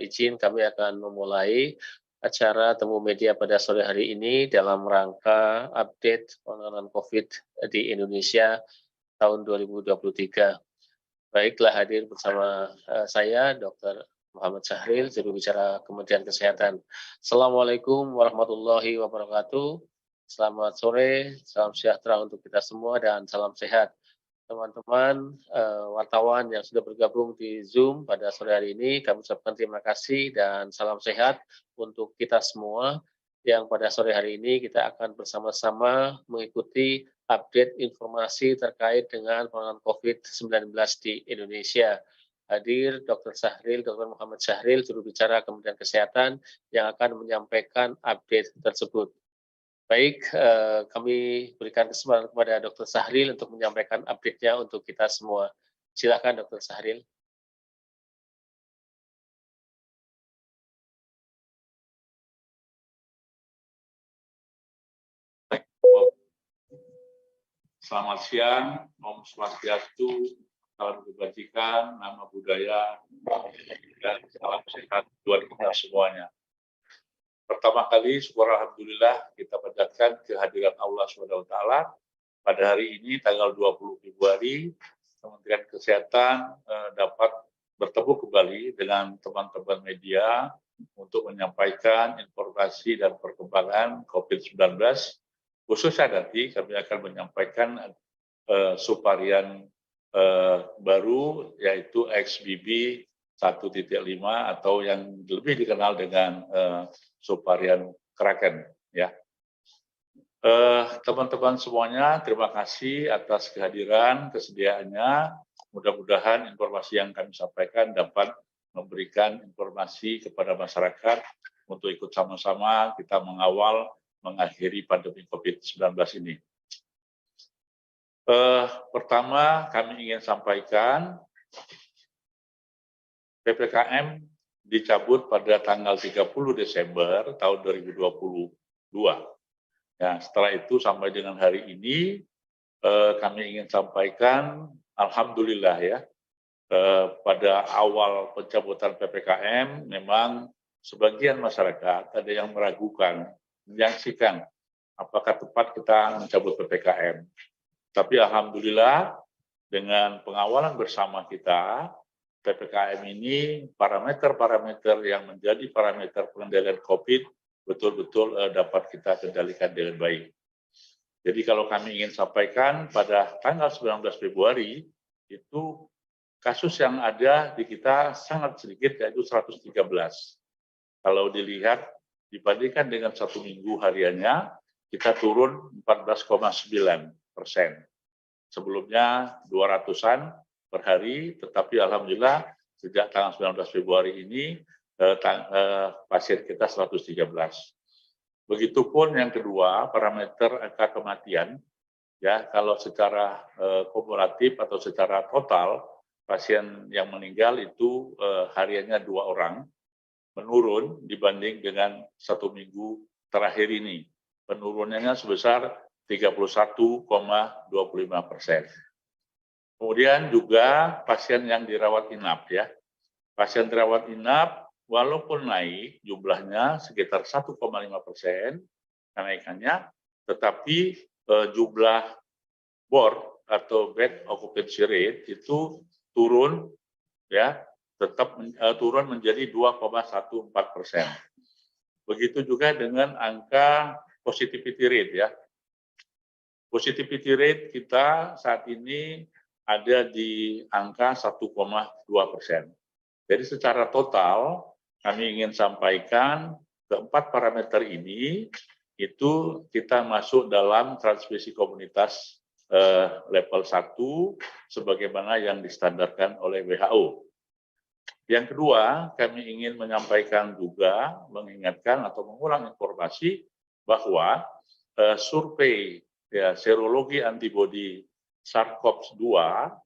izin kami akan memulai acara temu media pada sore hari ini dalam rangka update penanganan COVID di Indonesia tahun 2023. Baiklah, hadir bersama saya Dr. Muhammad Syahril, juru bicara Kementerian Kesehatan. Assalamualaikum warahmatullahi wabarakatuh. Selamat sore, salam sejahtera untuk kita semua dan salam sehat. Teman-teman wartawan yang sudah bergabung di Zoom pada sore hari ini, kami ucapkan terima kasih dan salam sehat untuk kita semua yang pada sore hari ini kita akan bersama-sama mengikuti update informasi terkait dengan penanganan COVID-19 di Indonesia. Hadir Dr. Syahril, Dr. Muhammad Syahril, juru bicara Kementerian Kesehatan yang akan menyampaikan update tersebut. Baik, kami berikan kesempatan kepada Dr. Syahril untuk menyampaikan update-nya untuk kita semua. Silakan Dr. Syahril. Selamat siang, Om Swastiastu, salam kebajikan, nama budaya, dan salam sehat buat kita semuanya. Pertama kali, syukur alhamdulillah kita panjatkan kehadiran Allah SWT pada hari ini tanggal 20 Februari Kementerian Kesehatan dapat bertemu kembali dengan teman-teman media untuk menyampaikan informasi dan perkembangan COVID-19. Khususnya nanti kami akan menyampaikan subvarian baru yaitu XBB 1.5 atau yang lebih dikenal dengan subvarian Kraken, ya. Teman-teman semuanya, terima kasih atas kehadiran, kesediaannya. Mudah-mudahan informasi yang kami sampaikan dapat memberikan informasi kepada masyarakat untuk ikut sama-sama kita mengawal mengakhiri pandemi COVID-19 ini. Pertama, kami ingin sampaikan PPKM dicabut pada tanggal 30 Desember tahun 2022. Ya, setelah itu sampai dengan hari ini kami ingin sampaikan alhamdulillah ya, pada awal pencabutan PPKM memang sebagian masyarakat ada yang meragukan, menyaksikan apakah tepat kita mencabut PPKM. Tapi alhamdulillah dengan pengawalan bersama kita, PPKM ini parameter-parameter yang menjadi parameter pengendalian COVID betul-betul dapat kita kendalikan dengan baik. Jadi kalau kami ingin sampaikan pada tanggal 19 Februari itu kasus yang ada di kita sangat sedikit, yaitu 113. Kalau dilihat dibandingkan dengan 1 minggu hariannya, kita turun 14,9%. Sebelumnya 200-an per hari, tetapi alhamdulillah sejak tanggal 19 Februari ini pasien kita 113. Begitupun yang kedua, parameter angka kematian, ya kalau secara kumulatif atau secara total pasien yang meninggal itu hariannya 2 orang, menurun dibanding dengan 1 minggu terakhir ini. Penurunannya sebesar 31,25%. Kemudian juga pasien yang dirawat inap ya. Pasien dirawat inap walaupun naik jumlahnya sekitar 1,5% kenaikannya, tetapi jumlah BOR atau bed occupancy rate itu turun ya, tetap turun menjadi 2,14%. Begitu juga dengan angka positivity rate ya. Positivity rate kita saat ini ada di angka 1,2%. Jadi secara total kami ingin sampaikan keempat parameter ini itu kita masuk dalam transmisi komunitas level 1 sebagaimana yang distandarkan oleh WHO. Yang kedua, kami ingin menyampaikan juga, mengingatkan atau mengulang informasi bahwa survei ya, serologi antibodi SARS-CoV-2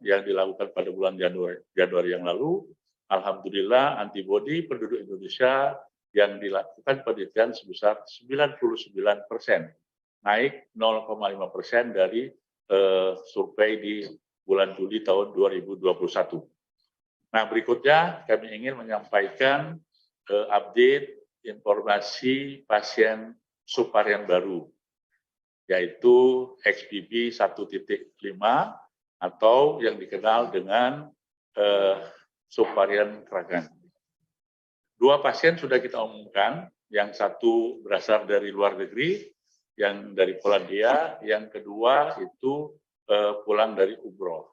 yang dilakukan pada bulan Januari yang lalu, alhamdulillah antibodi penduduk Indonesia yang dilakukan penelitian sebesar 99%, naik 0,5% dari survei di bulan Juli tahun 2021. Nah, berikutnya kami ingin menyampaikan update informasi pasien subvarian baru, yaitu XBB 1.5 atau yang dikenal dengan subvarian Kraken. 2 pasien sudah kita umumkan, yang satu berasal dari luar negeri, yang dari Polandia, yang kedua itu pulang dari umroh.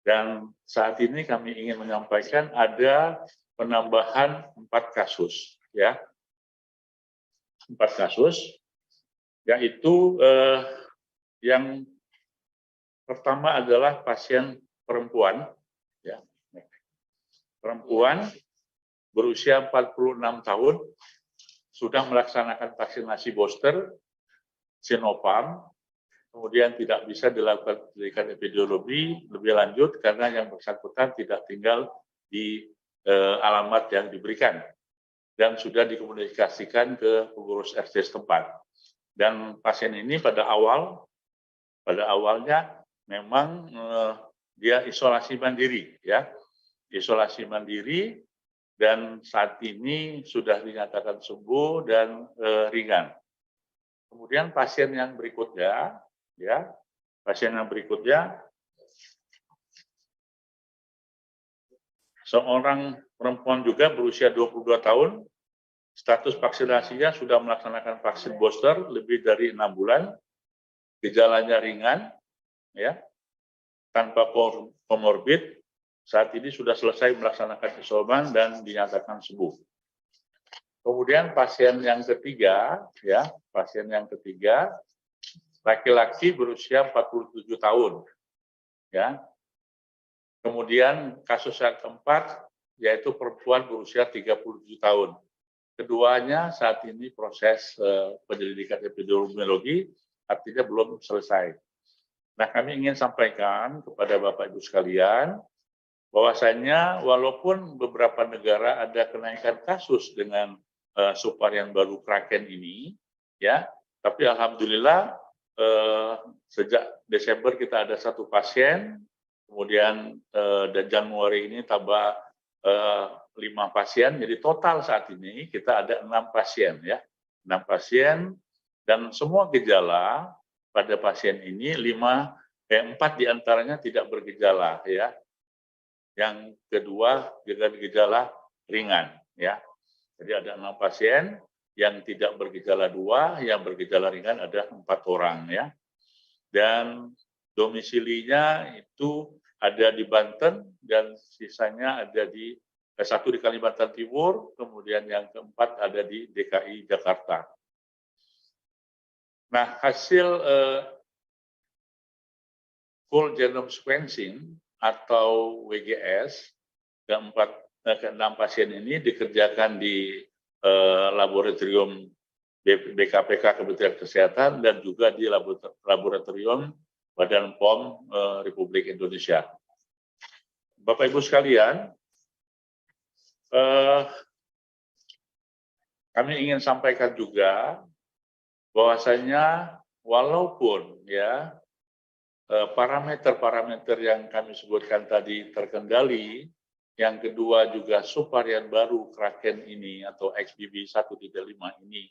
Dan saat ini kami ingin menyampaikan ada penambahan 4 kasus, ya, 4 kasus, yaitu yang pertama adalah pasien perempuan, ya, perempuan berusia 46 tahun, sudah melaksanakan vaksinasi booster Sinopharm, kemudian tidak bisa dilakukan penyelidikan epidemiologi lebih lanjut karena yang bersangkutan tidak tinggal di alamat yang diberikan dan sudah dikomunikasikan ke pengurus RT setempat. Dan pasien ini pada awalnya memang dia isolasi mandiri, ya, isolasi mandiri, dan saat ini sudah dinyatakan sembuh dan ringan. Kemudian pasien yang berikutnya, ya, pasien yang berikutnya seorang perempuan juga berusia 22 tahun, status vaksinasinya sudah melaksanakan vaksin booster lebih dari 6 bulan, gejalanya ringan, ya, tanpa komorbid, saat ini sudah selesai melaksanakan isoman dan dinyatakan sembuh. Kemudian pasien yang ketiga, ya, pasien yang ketiga, laki-laki berusia 47 tahun, ya. Kemudian kasus yang keempat, yaitu perempuan berusia 37 tahun. Keduanya saat ini proses penyelidikan epidemiologi, artinya belum selesai. Nah, kami ingin sampaikan kepada Bapak Ibu sekalian, bahwasanya walaupun beberapa negara ada kenaikan kasus dengan subvarian baru Kraken ini, ya, tapi alhamdulillah sejak Desember kita ada 1 pasien, kemudian dan Januari ini tambah 5 pasien, jadi total saat ini kita ada 6 pasien, ya, 6 pasien, dan semua gejala pada pasien ini 4 diantaranya tidak bergejala, ya. Yang kedua dengan gejala ringan, ya. Jadi ada 6 pasien, yang tidak bergejala 2, yang bergejala ringan ada 4 orang, ya. Dan domisilinya itu ada di Banten dan sisanya ada di 1 di Kalimantan Timur, kemudian yang keempat ada di DKI Jakarta. Nah, hasil whole genome sequencing atau WGS ke-6 pasien ini dikerjakan di laboratorium BKPK Kementerian Kesehatan dan juga di laboratorium Badan POM Republik Indonesia. Bapak Ibu sekalian, kami ingin sampaikan juga bahwasanya walaupun, ya, parameter-parameter yang kami sebutkan tadi terkendali, yang kedua juga subvarian baru Kraken ini atau XBB 1.5 ini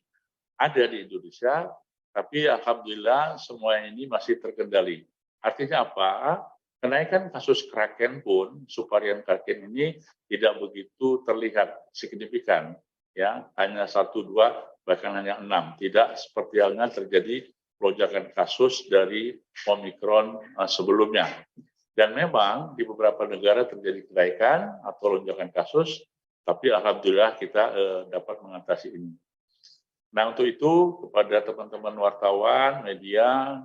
ada di Indonesia, tapi alhamdulillah semua ini masih terkendali. Artinya apa? Kenaikan kasus Kraken pun, subvarian Kraken ini tidak begitu terlihat signifikan, ya, hanya 1, 2, bahkan hanya 6. Tidak seperti halnya terjadi lonjakan kasus dari Omikron sebelumnya. Dan memang di beberapa negara terjadi kenaikan atau lonjakan kasus, tapi alhamdulillah kita dapat mengatasi ini. Nah, untuk itu kepada teman-teman wartawan, media,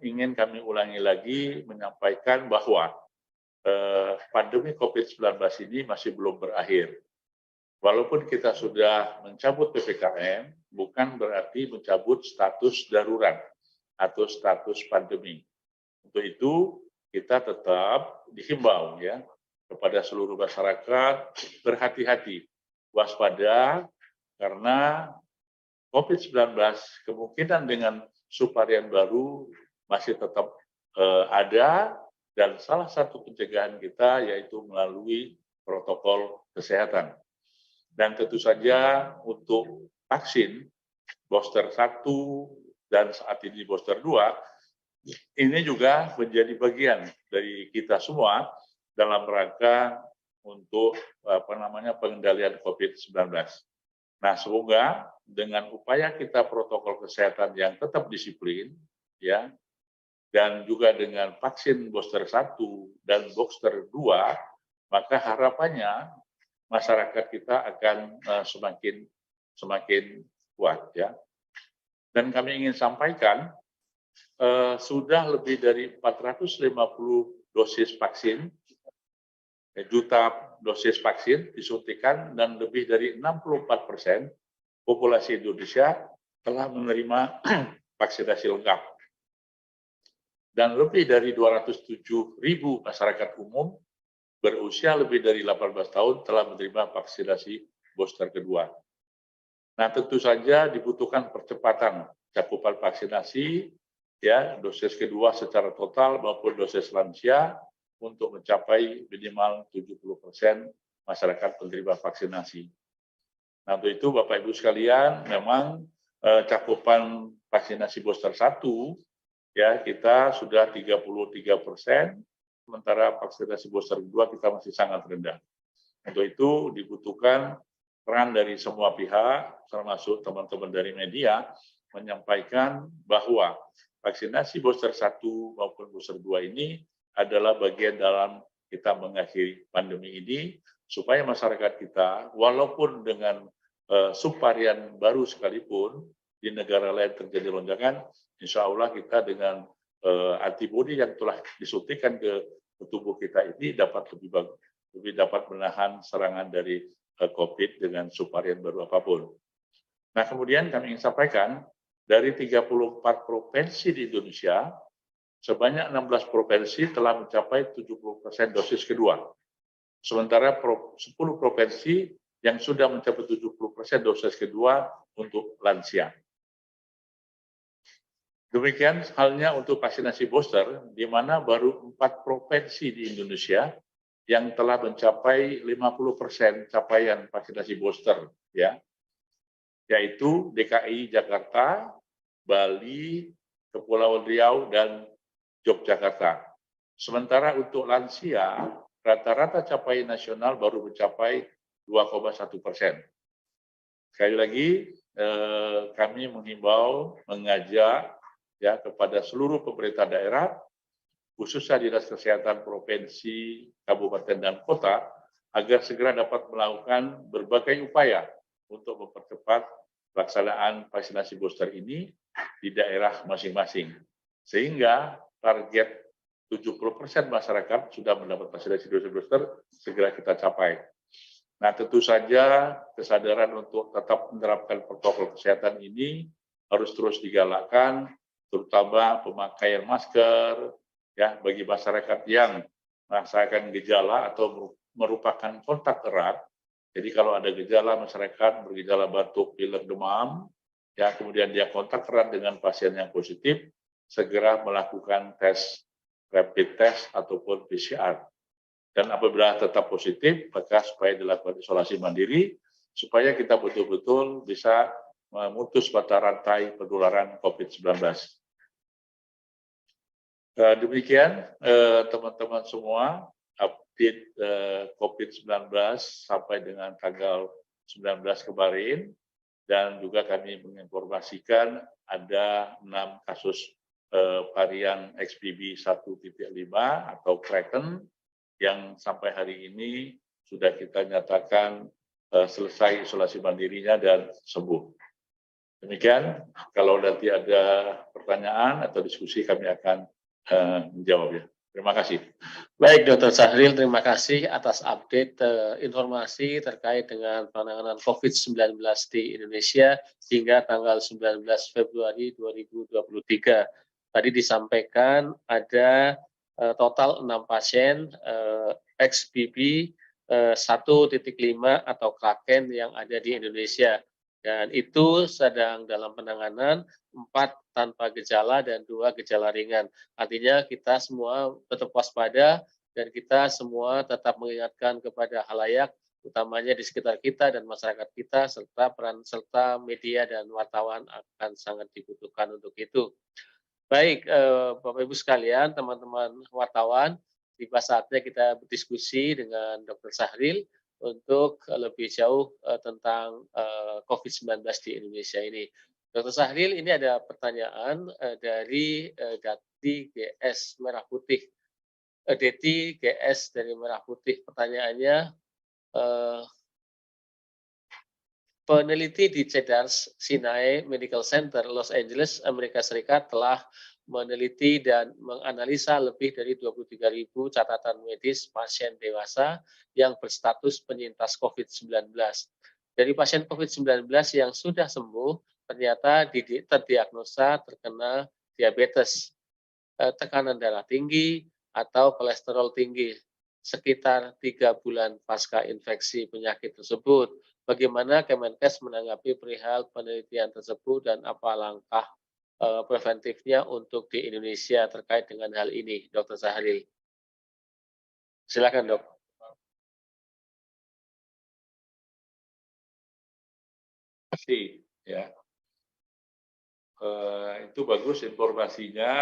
ingin kami ulangi lagi menyampaikan bahwa pandemi COVID-19 ini masih belum berakhir. Walaupun kita sudah mencabut PPKM, bukan berarti mencabut status darurat atau status pandemi. Untuk itu, kita tetap dihimbau, ya, kepada seluruh masyarakat berhati-hati, waspada, karena COVID-19 kemungkinan dengan subvarian baru masih tetap ada Dan salah satu pencegahan kita yaitu melalui protokol kesehatan. Dan tentu saja untuk vaksin booster 1 dan saat ini booster 2, ini juga menjadi bagian dari kita semua dalam rangka untuk pengendalian COVID-19. Nah, semoga dengan upaya kita protokol kesehatan yang tetap disiplin, ya, dan juga dengan vaksin booster 1 dan booster 2, maka harapannya masyarakat kita akan semakin kuat, ya. Dan kami ingin sampaikan sudah lebih dari 450 dosis vaksin, juta dosis vaksin disuntikan, dan lebih dari 64% populasi Indonesia telah menerima vaksinasi lengkap. Dan lebih dari 207.000 masyarakat umum berusia lebih dari 18 tahun telah menerima vaksinasi booster kedua. Nah, tentu saja dibutuhkan percepatan cakupan vaksinasi, ya, dosis kedua secara total maupun dosis lansia untuk mencapai minimal 70% masyarakat penerima vaksinasi. Nah, untuk itu Bapak Ibu sekalian, memang cakupan vaksinasi booster 1, ya, kita sudah 33%, sementara vaksinasi booster kedua kita masih sangat rendah. Untuk itu dibutuhkan peran dari semua pihak, termasuk teman-teman dari media, menyampaikan bahwa vaksinasi booster 1 maupun booster 2 ini adalah bagian dalam kita mengakhiri pandemi ini, supaya masyarakat kita, walaupun dengan subvarian baru sekalipun, di negara lain terjadi lonjakan, insya Allah kita dengan antibodi yang telah disuntikan ke tubuh kita ini dapat lebih dapat menahan serangan dari COVID dengan subvarian baru apapun. Nah, kemudian kami ingin sampaikan, dari 34 provinsi di Indonesia, sebanyak 16 provinsi telah mencapai 70% dosis kedua. Sementara 10 provinsi yang sudah mencapai 70% dosis kedua untuk lansia. Demikian halnya untuk vaksinasi booster, di mana baru 4 provinsi di Indonesia yang telah mencapai 50% capaian vaksinasi booster, ya, yaitu DKI Jakarta, Bali, Kepulauan Riau, dan Yogyakarta. Sementara untuk lansia, rata-rata capaian nasional baru mencapai 2,1%. Sekali lagi, kami menghimbau, mengajak, ya, kepada seluruh pemerintah daerah, khususnya Dinas Kesehatan Provinsi, Kabupaten, dan Kota, agar segera dapat melakukan berbagai upaya untuk mempercepat pelaksanaan vaksinasi booster ini di daerah masing-masing. Sehingga target 70% masyarakat sudah mendapat vaksinasi dosis booster segera kita capai. Nah, tentu saja kesadaran untuk tetap menerapkan protokol kesehatan ini harus terus digalakkan, terutama pemakaian masker, ya, bagi masyarakat yang merasakan gejala atau merupakan kontak erat. Jadi kalau ada gejala masyarakat bergejala batuk, pilek, demam, ya, kemudian dia kontak erat dengan pasien yang positif, segera melakukan tes rapid test ataupun PCR. Dan apabila tetap positif, maka supaya dilakukan isolasi mandiri, supaya kita betul-betul bisa memutus mata rantai penularan COVID-19. Demikian teman-teman semua, update COVID-19 sampai dengan tanggal 19 kemarin, dan juga kami menginformasikan ada 6 kasus varian XBB 1.5 atau Kraken yang sampai hari ini sudah kita nyatakan selesai isolasi mandirinya dan sembuh. Demikian, kalau nanti ada pertanyaan atau diskusi kami akan menjawabnya. Terima kasih. Baik, Dr. Syahril, terima kasih atas update informasi terkait dengan penanganan COVID-19 di Indonesia hingga tanggal 19 Februari 2023. Tadi disampaikan ada total 6 pasien XBB 1.5 atau Kraken yang ada di Indonesia. Dan itu sedang dalam penanganan 4 tanpa gejala dan 2 gejala ringan. Artinya kita semua tetap waspada dan kita semua tetap mengingatkan kepada khalayak, utamanya di sekitar kita dan masyarakat kita, serta peran serta media dan wartawan akan sangat dibutuhkan untuk itu. Baik, Bapak Ibu sekalian, teman-teman wartawan, tiba saatnya kita berdiskusi dengan Dr. Sahril untuk lebih jauh tentang COVID-19 di Indonesia ini. Dr. Sahril, ini ada pertanyaan dari Dati GS Merah Putih. Deti GS dari Merah Putih. Pertanyaannya, eh, peneliti di Cedars Sinai Medical Center, Los Angeles, Amerika Serikat telah meneliti dan menganalisa lebih dari 23.000 catatan medis pasien dewasa yang berstatus penyintas COVID-19. Dari pasien COVID-19 yang sudah sembuh, ternyata terdiagnosa terkena diabetes, tekanan darah tinggi, atau kolesterol tinggi sekitar 3 bulan pasca infeksi penyakit tersebut. Bagaimana Kemenkes menanggapi perihal penelitian tersebut dan apa langkah preventifnya untuk di Indonesia terkait dengan hal ini, Dr. Sahril? Silakan, Dok. Terima kasih ya. Itu bagus informasinya.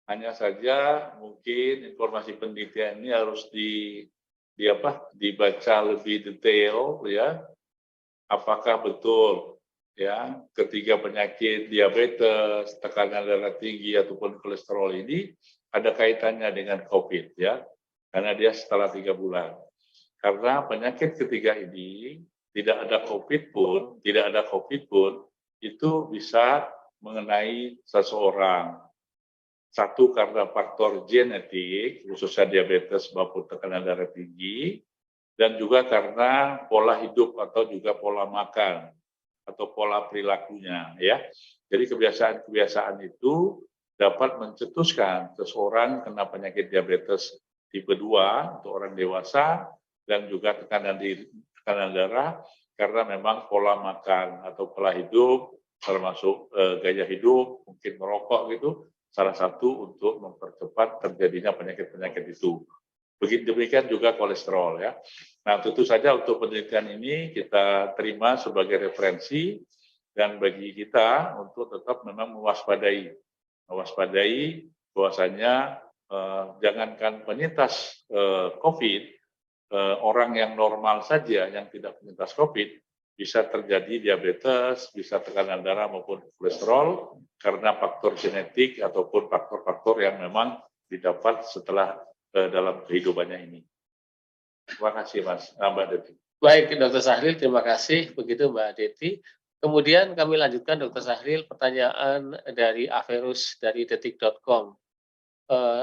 Hanya saja mungkin informasi penelitian ini harus dibaca lebih detail ya. Apakah betul ya ketiga penyakit diabetes, tekanan darah tinggi ataupun kolesterol ini ada kaitannya dengan COVID ya. Karena dia setelah 3 bulan. Karena penyakit ketiga ini tidak ada COVID pun itu bisa mengenai seseorang. Satu karena faktor genetik, khususnya diabetes maupun tekanan darah tinggi, dan juga karena pola hidup atau juga pola makan atau pola perilakunya, ya. Jadi kebiasaan-kebiasaan itu dapat mencetuskan seseorang kena penyakit diabetes tipe 2 untuk orang dewasa dan juga tekanan darah karena memang pola makan atau pola hidup termasuk gaya hidup, mungkin merokok gitu, salah satu untuk mempercepat terjadinya penyakit-penyakit itu. Begitu demikian juga kolesterol ya. Nah, tentu saja untuk penelitian ini kita terima sebagai referensi dan bagi kita untuk tetap memang mewaspadai bahwasanya jangankan penyintas COVID, orang yang normal saja yang tidak penyintas COVID bisa terjadi diabetes, bisa tekanan darah maupun kolesterol karena faktor genetik ataupun faktor-faktor yang memang didapat setelah dalam kehidupannya ini. Terima kasih Mas, Mbak Deti. Baik, Dr. Sahril, terima kasih. Begitu Mbak Deti. Kemudian kami lanjutkan Dr. Sahril, pertanyaan dari Averus dari detik.com.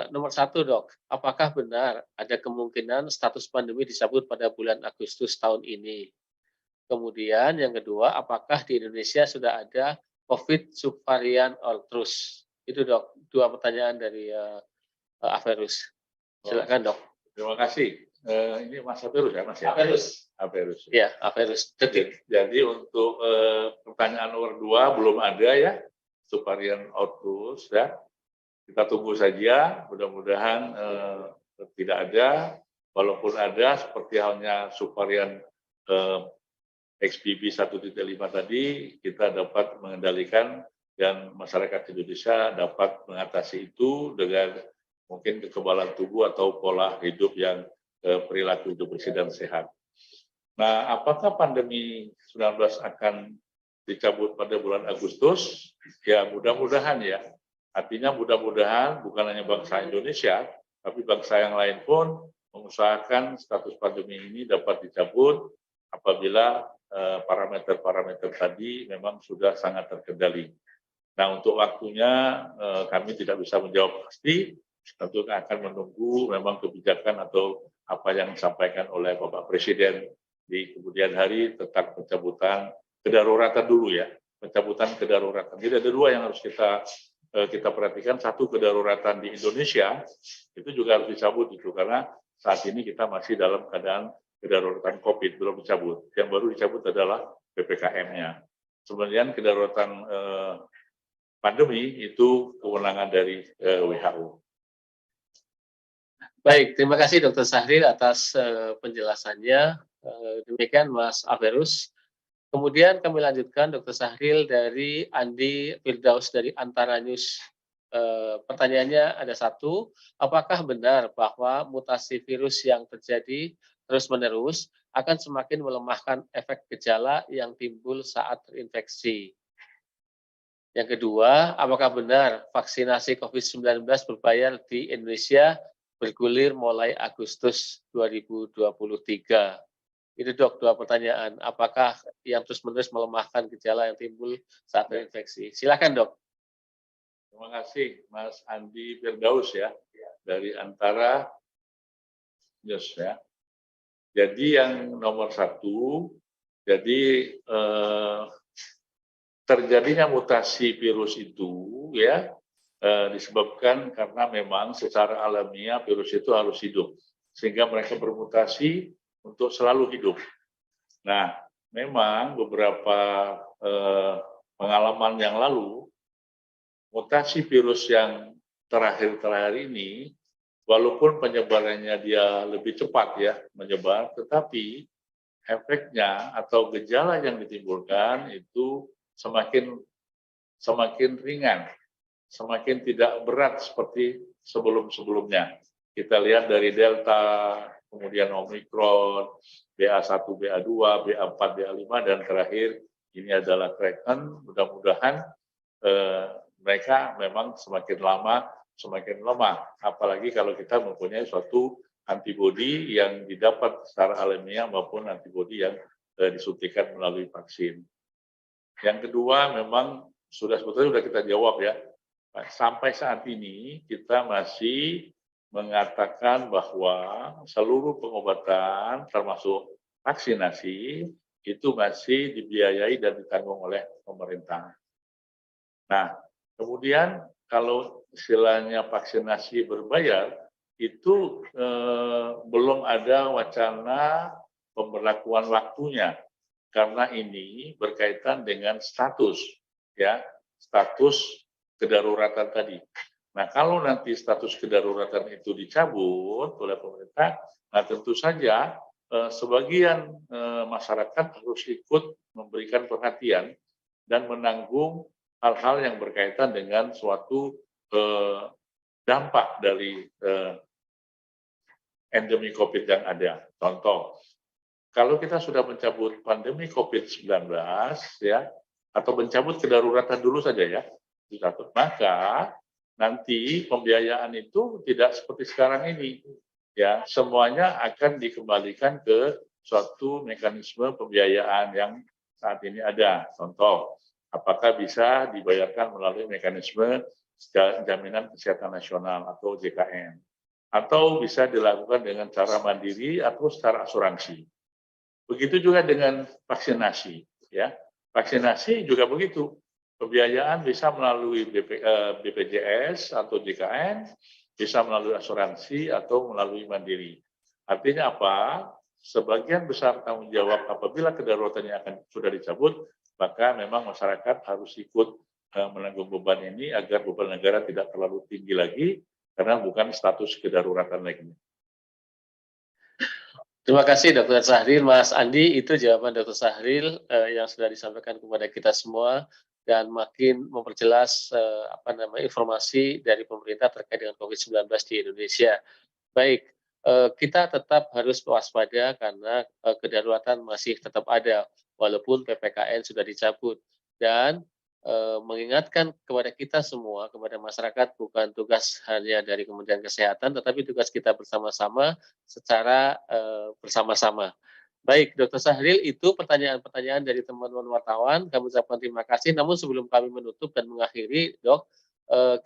Nomor 1, Dok, apakah benar ada kemungkinan status pandemi dicabut pada bulan Agustus tahun ini? Kemudian yang kedua, apakah di Indonesia sudah ada COVID subvarian Ortrus? Itu Dok, 2 pertanyaan dari Averus. Silakan Dok. Terima kasih. Ini Mas Averus ya Mas ya? Averus. Ya, Averus. Jadi untuk pertanyaan nomor 2 belum ada ya, subvarian Ortrus ya. Kita tunggu saja, mudah-mudahan tidak ada. Walaupun ada, seperti halnya subvarian XBB 1.5 tadi, kita dapat mengendalikan dan masyarakat Indonesia dapat mengatasi itu dengan mungkin kekebalan tubuh atau pola hidup yang perilaku hidup bersih dan sehat. Nah, apakah pandemi 19 akan dicabut pada bulan Agustus? Ya, mudah-mudahan ya. Artinya mudah-mudahan bukan hanya bangsa Indonesia, tapi bangsa yang lain pun mengusahakan status pandemi ini dapat dicabut apabila parameter-parameter tadi memang sudah sangat terkendali. Nah, untuk waktunya kami tidak bisa menjawab pasti, tentu akan menunggu memang kebijakan atau apa yang disampaikan oleh Bapak Presiden di kemudian hari tentang pencabutan kedaruratan dulu ya, pencabutan kedaruratan. Jadi ada 2 yang harus kita perhatikan. Satu, kedaruratan di Indonesia itu juga harus dicabut itu karena saat ini kita masih dalam keadaan kedaruratan COVID belum dicabut. Yang baru dicabut adalah PPKM-nya. Kemudian kedaruratan pandemi itu kewenangan dari WHO. Baik, terima kasih Dr. Sahril atas penjelasannya. Demikian Mas Averus. Kemudian kami lanjutkan Dr. Sahril dari Andi Firdaus dari Antara News. Pertanyaannya ada satu, apakah benar bahwa mutasi virus yang terjadi terus-menerus akan semakin melemahkan efek gejala yang timbul saat terinfeksi? Yang kedua, apakah benar vaksinasi COVID-19 berbayar di Indonesia bergulir mulai Agustus 2023? Itu Dok, dua pertanyaan. Apakah yang terus-menerus melemahkan gejala yang timbul saat terinfeksi? Silakan Dok. Terima kasih Mas Andi Firdaus ya, dari Antara News ya. Jadi yang nomor satu, jadi terjadinya mutasi virus itu ya disebabkan karena memang secara alamiah virus itu harus hidup, sehingga mereka bermutasi untuk selalu hidup. Nah, memang beberapa pengalaman yang lalu, mutasi virus yang terakhir ini, walaupun penyebarannya dia lebih cepat ya menyebar, tetapi efeknya atau gejala yang ditimbulkan itu semakin ringan, semakin tidak berat seperti sebelum-sebelumnya. Kita lihat dari Delta, kemudian Omicron, BA1, BA2, BA4, BA5, dan terakhir ini adalah Kraken. Mudah-mudahan mereka memang semakin lama semakin lemah. Apalagi kalau kita mempunyai suatu antibodi yang didapat secara alamiah maupun antibodi yang disuntikan melalui vaksin. Yang kedua memang sebetulnya sudah kita jawab ya. Sampai saat ini kita masih mengatakan bahwa seluruh pengobatan termasuk vaksinasi itu masih dibiayai dan ditanggung oleh pemerintah. Nah, kemudian kalau istilahnya vaksinasi berbayar, itu belum ada wacana pemberlakuan waktunya, karena ini berkaitan dengan status, ya, status kedaruratan tadi. Nah, kalau nanti status kedaruratan itu dicabut oleh pemerintah, nah tentu saja sebagian masyarakat harus ikut memberikan perhatian dan menanggung hal-hal yang berkaitan dengan suatu dampak dari endemi COVID yang ada. Contoh, kalau kita sudah mencabut pandemi COVID-19, ya, atau mencabut kedaruratan dulu saja ya, maka nanti pembiayaan itu tidak seperti sekarang ini. Ya, semuanya akan dikembalikan ke suatu mekanisme pembiayaan yang saat ini ada. Contoh, apakah bisa dibayarkan melalui mekanisme jaminan kesehatan nasional atau JKN, atau bisa dilakukan dengan cara mandiri atau secara asuransi. Begitu juga dengan vaksinasi, ya. Vaksinasi juga begitu. Pembiayaan bisa melalui BPJS atau JKN, bisa melalui asuransi atau melalui mandiri. Artinya apa? Sebagian besar tanggung jawab apabila kedaruratannya sudah dicabut, maka memang masyarakat harus ikut menanggung beban ini agar beban negara tidak terlalu tinggi lagi, karena bukan status kedaruratan lagi. Terima kasih Dr. Sahril, Mas Andi, itu jawaban Dr. Sahril yang sudah disampaikan kepada kita semua dan makin memperjelas informasi dari pemerintah terkait dengan COVID-19 di Indonesia. Baik, kita tetap harus waspada karena kedaruratan masih tetap ada walaupun PPKM sudah dicabut, dan mengingatkan kepada kita semua, kepada masyarakat, bukan tugas hanya dari Kementerian Kesehatan, tetapi tugas kita bersama-sama secara bersama-sama. Baik, Dr. Sahril, itu pertanyaan-pertanyaan dari teman-teman wartawan. Kami ucapkan terima kasih. Namun sebelum kami menutup dan mengakhiri, Dok,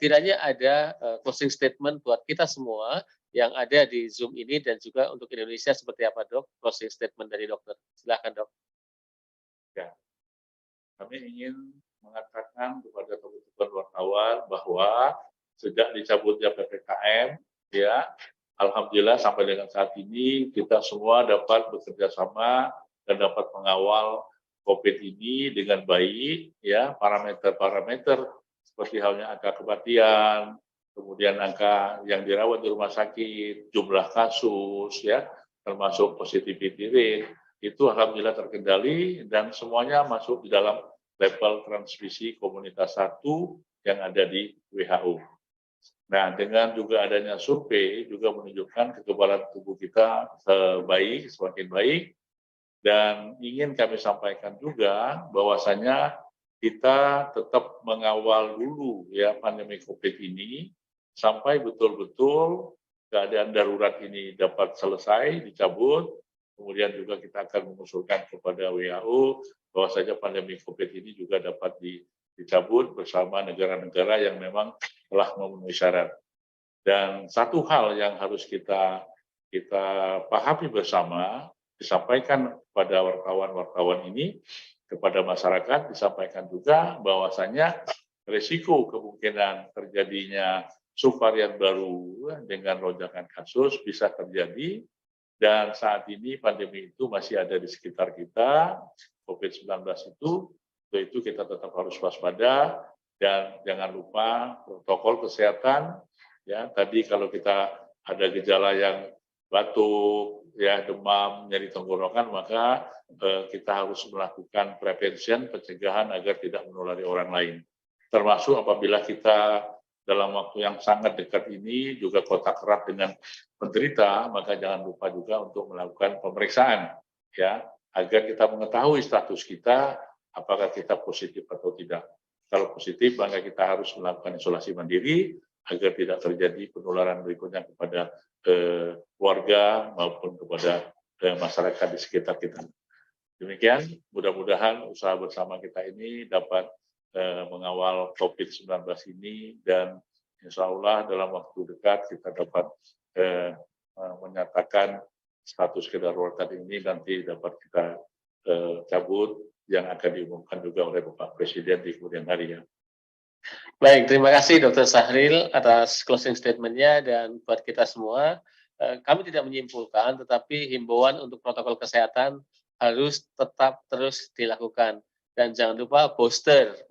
kiranya ada closing statement buat kita semua yang ada di Zoom ini dan juga untuk Indonesia seperti apa, Dok? Closing statement dari dokter. Silakan, Dok. Ya, kami ingin mengatakan kepada teman-teman wartawan bahwa sejak dicabutnya PPKM, ya, alhamdulillah sampai dengan saat ini kita semua dapat bekerja sama dan dapat mengawal COVID ini dengan baik, ya parameter-parameter seperti halnya angka kematian, kemudian angka yang dirawat di rumah sakit, jumlah kasus, ya termasuk positivity rate, itu alhamdulillah terkendali dan semuanya masuk di dalam level transmisi komunitas 1 yang ada di WHO. Nah, dengan juga adanya survei juga menunjukkan kekebalan tubuh kita semakin baik, dan ingin kami sampaikan juga bahwasanya kita tetap mengawal dulu ya pandemi COVID ini sampai betul-betul keadaan darurat ini dapat selesai, dicabut. Kemudian juga kita akan mengusulkan kepada WHO bahwasanya pandemi COVID ini juga dapat dicabut bersama negara-negara yang memang telah memenuhi syarat. Dan satu hal yang harus kita pahami bersama, disampaikan kepada wartawan-wartawan ini, kepada masyarakat, disampaikan juga bahwasanya risiko kemungkinan terjadinya subvarian baru dengan lonjakan kasus bisa terjadi, dan saat ini pandemi itu masih ada di sekitar kita, COVID-19 itu kita tetap harus waspada, dan jangan lupa protokol kesehatan. Ya, tadi kalau kita ada gejala yang batuk, ya demam, nyeri tenggorokan, maka kita harus melakukan prevention, pencegahan agar tidak menulari orang lain. Termasuk apabila kita dalam waktu yang sangat dekat ini juga kontak erat dengan penderita, maka jangan lupa juga untuk melakukan pemeriksaan, ya, agar kita mengetahui status kita, apakah kita positif atau tidak. Kalau positif, maka kita harus melakukan isolasi mandiri agar tidak terjadi penularan berikutnya kepada keluarga maupun kepada masyarakat di sekitar kita. Demikian, mudah-mudahan usaha bersama kita ini dapat mengawal COVID-19 ini, dan insya Allah dalam waktu dekat kita dapat menyatakan status kedaruratan ini nanti dapat kita cabut, yang akan diumumkan juga oleh Bapak Presiden di kemudian hari ya. Baik, terima kasih Dr. Sahril atas closing statement-nya, dan buat kita semua, kami tidak menyimpulkan, tetapi himbauan untuk protokol kesehatan harus tetap terus dilakukan. Dan jangan lupa booster 1,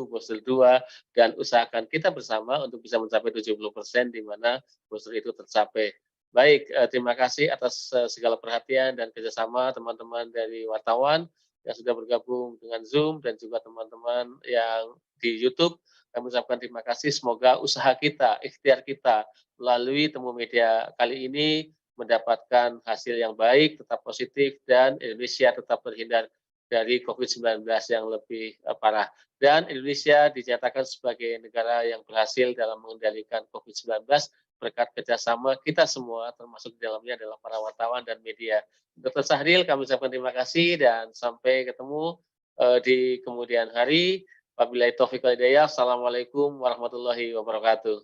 booster 2, dan usahakan kita bersama untuk bisa mencapai 70% di mana booster itu tercapai. Baik, terima kasih atas segala perhatian dan kerjasama teman-teman dari wartawan yang sudah bergabung dengan Zoom, dan juga teman-teman yang di YouTube. Kami ucapkan terima kasih, semoga usaha kita, ikhtiar kita melalui Temu Media kali ini mendapatkan hasil yang baik, tetap positif, dan Indonesia tetap terhindar dari COVID-19 yang lebih parah. Dan Indonesia dinyatakan sebagai negara yang berhasil dalam mengendalikan COVID-19 berkat kerjasama kita semua, termasuk di dalamnya adalah para wartawan dan media. Dr. Sahril, kami ucapkan terima kasih dan sampai ketemu di kemudian hari. Wabillahi taufiq wal hidayah. Assalamualaikum warahmatullahi wabarakatuh.